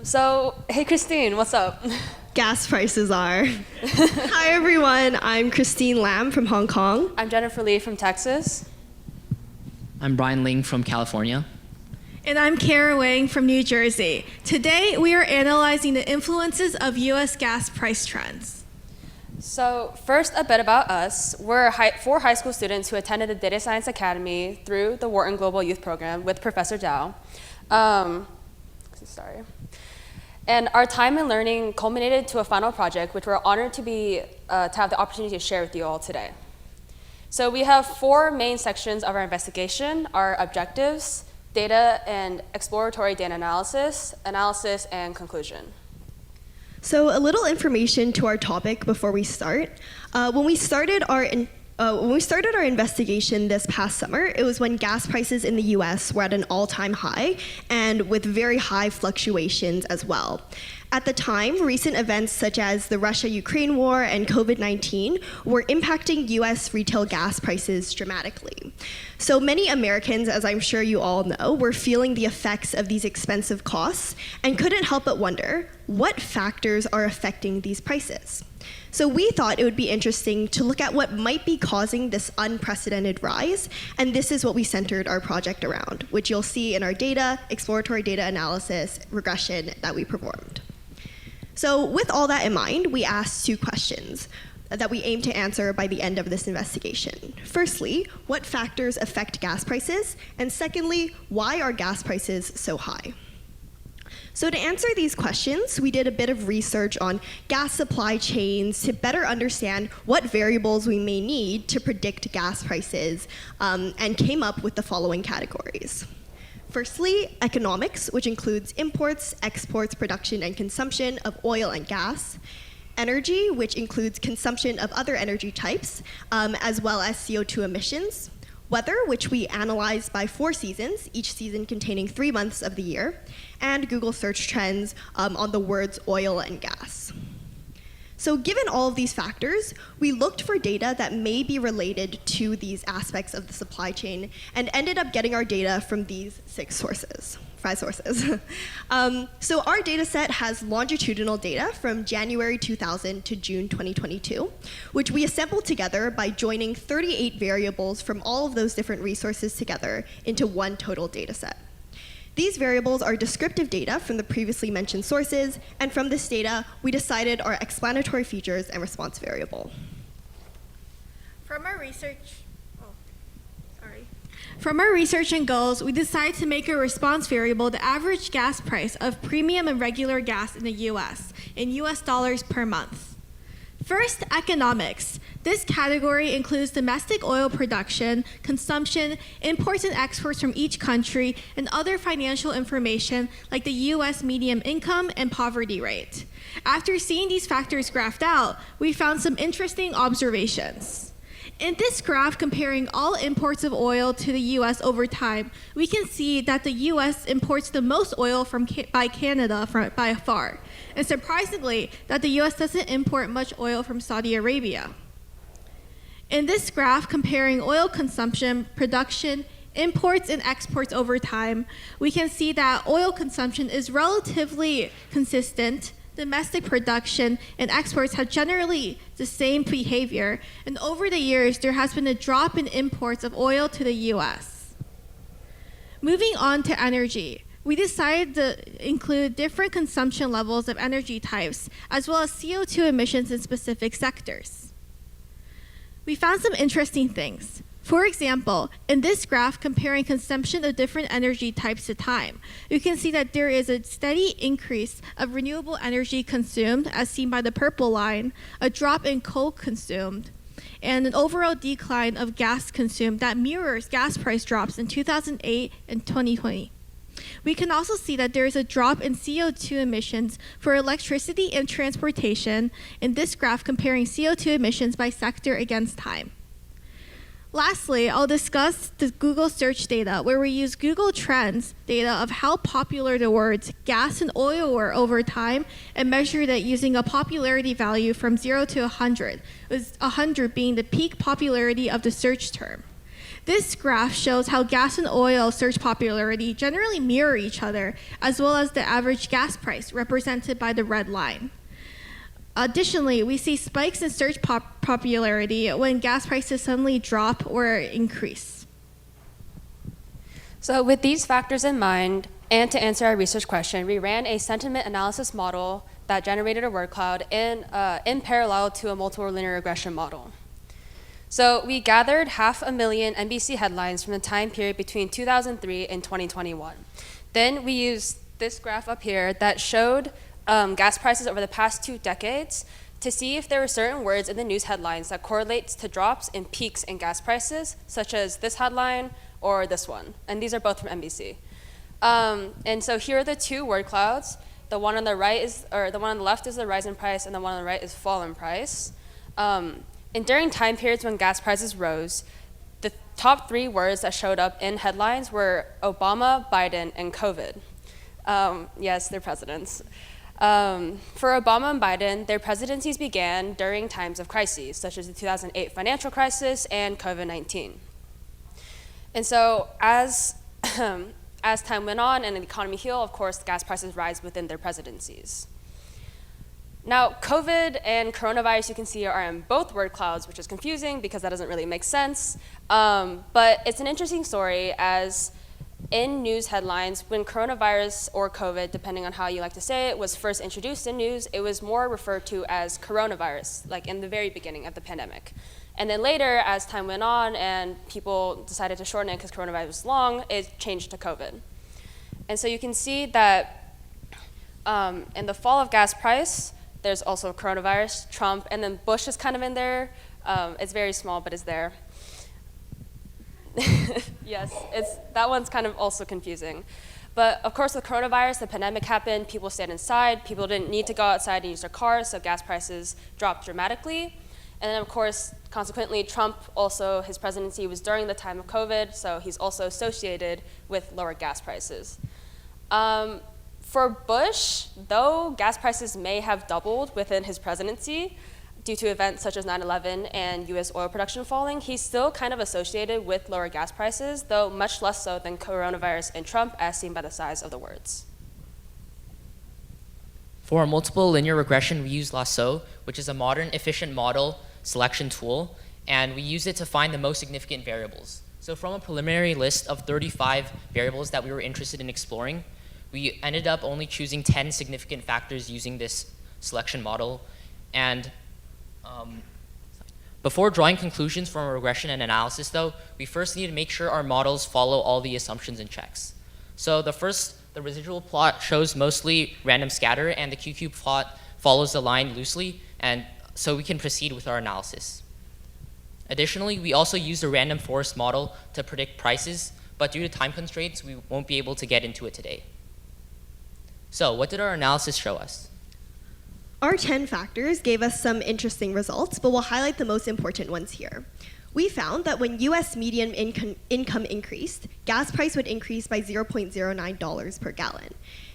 Hey Christine, what's up? Gas prices are. Hi everyone, I'm Christine Lam from Hong Kong. I'm Jennifer Lee from Texas. I'm Brian Ling from California. And I'm Kara Wang from New Jersey. Today, we are analyzing the influences of U.S. gas price trends. So first, a bit about us. We're four high school students who attended the Data Science Academy through the Wharton Global Youth Program with Professor Zhao. And our time in learning culminated to a final project, which we're honored to have the opportunity to share with you all today. So we have four main sections of our investigation: our objectives, data and exploratory data analysis, and conclusion. So a little information to our topic before we start. When we started our investigation this past summer, it was when gas prices in the US were at an all-time high and with very high fluctuations as well. At the time, recent events such as the Russia-Ukraine war and COVID-19 were impacting US retail gas prices dramatically. So many Americans, as I'm sure you all know, were feeling the effects of these expensive costs and couldn't help but wonder, what factors are affecting these prices? So we thought it would be interesting to look at what might be causing this unprecedented rise, and this is what we centered our project around, which you'll see in our data, exploratory data analysis, regression that we performed. So with all that in mind, we asked two questions that we aim to answer by the end of this investigation. Firstly, what factors affect gas prices? And secondly, why are gas prices so high? So to answer these questions, we did a bit of research on gas supply chains to better understand what variables we may need to predict gas prices, and came up with the following categories. Firstly, economics, which includes imports, exports, production, and consumption of oil and gas. Energy, which includes consumption of other energy types, as well as CO2 emissions. Weather, which we analyzed by 4 seasons, each season containing 3 months of the year. And Google search trends on the words oil and gas. So given all of these factors, we looked for data that may be related to these aspects of the supply chain and ended up getting our data from these 5 sources. So our data set has longitudinal data from January 2000 to June 2022, which we assembled together by joining 38 variables from all of those different resources together into one total data set. These variables are descriptive data from the previously mentioned sources, and from this data, we decided our explanatory features and response variable. From our research and goals, we decided to make a response variable the average gas price of premium and regular gas in the US, in US dollars per month. First, economics. This category includes domestic oil production, consumption, imports and exports from each country, and other financial information like the US median income and poverty rate. After seeing these factors graphed out, we found some interesting observations. In this graph comparing all imports of oil to the US over time, we can see that the US imports the most oil by Canada by far. And surprisingly, that the US doesn't import much oil from Saudi Arabia. In this graph comparing oil consumption, production, imports and exports over time, we can see that oil consumption is relatively consistent. Domestic production and exports have generally the same behavior, and over the years, there has been a drop in imports of oil to the US. Moving on to energy, we decided to include different consumption levels of energy types, as well as CO2 emissions in specific sectors. We found some interesting things. For example, in this graph comparing consumption of different energy types to time, you can see that there is a steady increase of renewable energy consumed, as seen by the purple line, a drop in coal consumed, and an overall decline of gas consumed that mirrors gas price drops in 2008 and 2020. We can also see that there is a drop in CO2 emissions for electricity and transportation in this graph comparing CO2 emissions by sector against time. Lastly, I'll discuss the Google search data, where we use Google Trends data of how popular the words gas and oil were over time and measured it using a popularity value from 0 to 100, with 100 being the peak popularity of the search term. This graph shows how gas and oil search popularity generally mirror each other, as well as the average gas price, represented by the red line. Additionally, we see spikes in search popularity when gas prices suddenly drop or increase. So with these factors in mind, and to answer our research question, we ran a sentiment analysis model that generated a word cloud in parallel to a multiple linear regression model. So we gathered 500,000 NBC headlines from the time period between 2003 and 2021. Then we used this graph up here that showed gas prices over the past 2 decades to see if there were certain words in the news headlines that correlates to drops and peaks in gas prices, such as this headline or this one. And these are both from NBC. And so here are the 2 word clouds. The one on the right is, or the one on the left is the rise in price, and the one on the right is fall in price. And during time periods when gas prices rose, the top 3 words that showed up in headlines were Obama, Biden, and COVID. Yes, they're presidents. For Obama and Biden, their presidencies began during times of crises, such as the 2008 financial crisis and COVID-19. And so as time went on and the economy healed, of course, gas prices rise within their presidencies. Now, COVID and coronavirus, you can see, are in both word clouds, which is confusing because that doesn't really make sense. But it's an interesting story, as in news headlines, when coronavirus or COVID, depending on how you like to say it, was first introduced in news, it was more referred to as coronavirus, like in the very beginning of the pandemic. And then later, as time went on and people decided to shorten it because coronavirus was long, it changed to COVID. And so you can see that in the fall of gas price, there's also coronavirus, Trump, and then Bush is kind of in there. It's very small, but it's there. Yes, that one's kind of also confusing. But of course, with coronavirus, the pandemic happened, people stayed inside, people didn't need to go outside and use their cars, so gas prices dropped dramatically. And then of course, consequently, Trump also, his presidency was during the time of COVID, so he's also associated with lower gas prices. For Bush, though gas prices may have doubled within his presidency due to events such as 9/11 and US oil production falling, he's still kind of associated with lower gas prices, though much less so than coronavirus and Trump, as seen by the size of the words. For our multiple linear regression, we use LASSO, which is a modern, efficient model selection tool, and we use it to find the most significant variables. So from a preliminary list of 35 variables that we were interested in exploring, we ended up only choosing 10 significant factors using this selection model. And before drawing conclusions from a regression and analysis, though, we first need to make sure our models follow all the assumptions and checks. So the residual plot shows mostly random scatter, and the QQ plot follows the line loosely, and so we can proceed with our analysis. Additionally, we also use the random forest model to predict prices, but due to time constraints, we won't be able to get into it today. So what did our analysis show us? Our 10 factors gave us some interesting results, but we'll highlight the most important ones here. We found that when US median income increased, gas price would increase by $0.09 per gallon.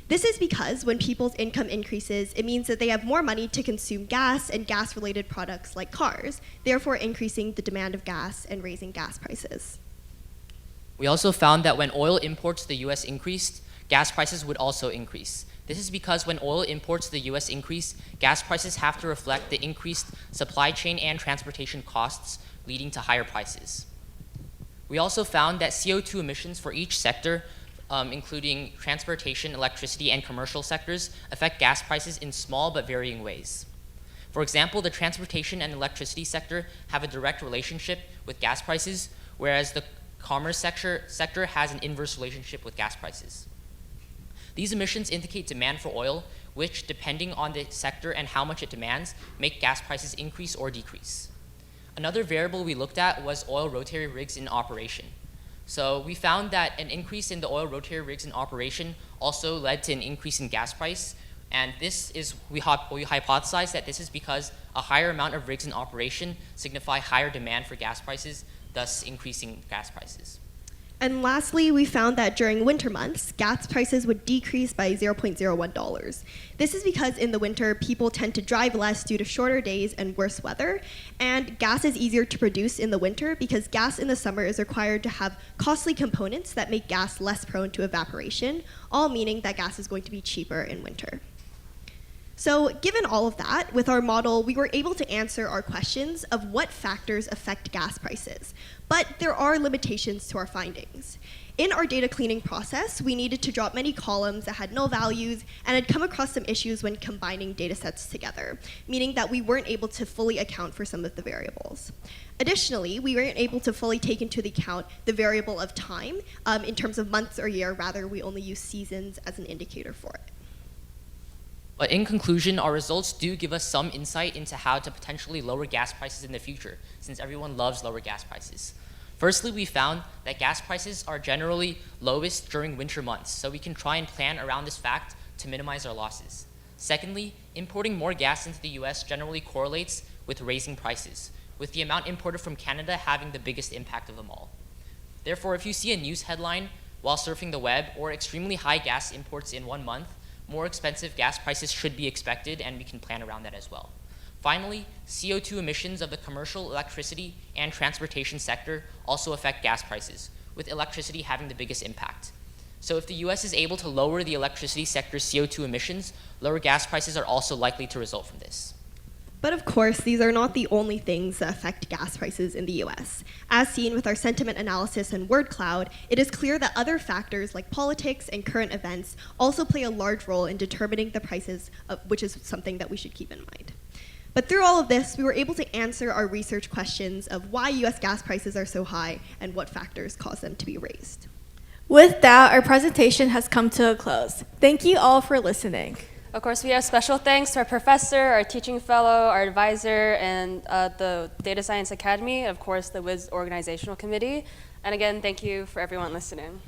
This is because when people's income increases, it means that they have more money to consume gas and gas-related products like cars, therefore increasing the demand of gas and raising gas prices. We also found that when oil imports to the US increased, gas prices would also increase. This is because when oil imports to the US increase, gas prices have to reflect the increased supply chain and transportation costs, leading to higher prices. We also found that CO2 emissions for each sector, including transportation, electricity, and commercial sectors, affect gas prices in small but varying ways. For example, the transportation and electricity sector have a direct relationship with gas prices, whereas the commerce sector has an inverse relationship with gas prices. These emissions indicate demand for oil, which, depending on the sector and how much it demands, make gas prices increase or decrease. Another variable we looked at was oil rotary rigs in operation. So we found that an increase in the oil rotary rigs in operation also led to an increase in gas price, and we hypothesized that this is because a higher amount of rigs in operation signify higher demand for gas prices, thus increasing gas prices. And lastly, we found that during winter months, gas prices would decrease by $0.01. This is because in the winter, people tend to drive less due to shorter days and worse weather. And gas is easier to produce in the winter because gas in the summer is required to have costly components that make gas less prone to evaporation, all meaning that gas is going to be cheaper in winter. So given all of that, with our model, we were able to answer our questions of what factors affect gas prices. But there are limitations to our findings. In our data cleaning process, we needed to drop many columns that had null values and had come across some issues when combining data sets together, meaning that we weren't able to fully account for some of the variables. Additionally, we weren't able to fully take into account the variable of time in terms of months or year. Rather, we only use seasons as an indicator for it. But in conclusion, our results do give us some insight into how to potentially lower gas prices in the future, since everyone loves lower gas prices. Firstly, we found that gas prices are generally lowest during winter months, so we can try and plan around this fact to minimize our losses. Secondly, importing more gas into the US generally correlates with raising prices, with the amount imported from Canada having the biggest impact of them all. Therefore, if you see a news headline while surfing the web or extremely high gas imports in 1 month, more expensive gas prices should be expected, and we can plan around that as well. Finally, CO2 emissions of the commercial, electricity, and transportation sector also affect gas prices, with electricity having the biggest impact. So if the US is able to lower the electricity sector's CO2 emissions, lower gas prices are also likely to result from this. But of course, these are not the only things that affect gas prices in the US. As seen with our sentiment analysis and word cloud, it is clear that other factors like politics and current events also play a large role in determining the prices, which is something that we should keep in mind. But through all of this, we were able to answer our research questions of why US gas prices are so high and what factors cause them to be raised. With that, our presentation has come to a close. Thank you all for listening. Of course, we have special thanks to our professor, our teaching fellow, our advisor, and the Data Science Academy, of course, the WiDS Organizational Committee. And again, thank you for everyone listening.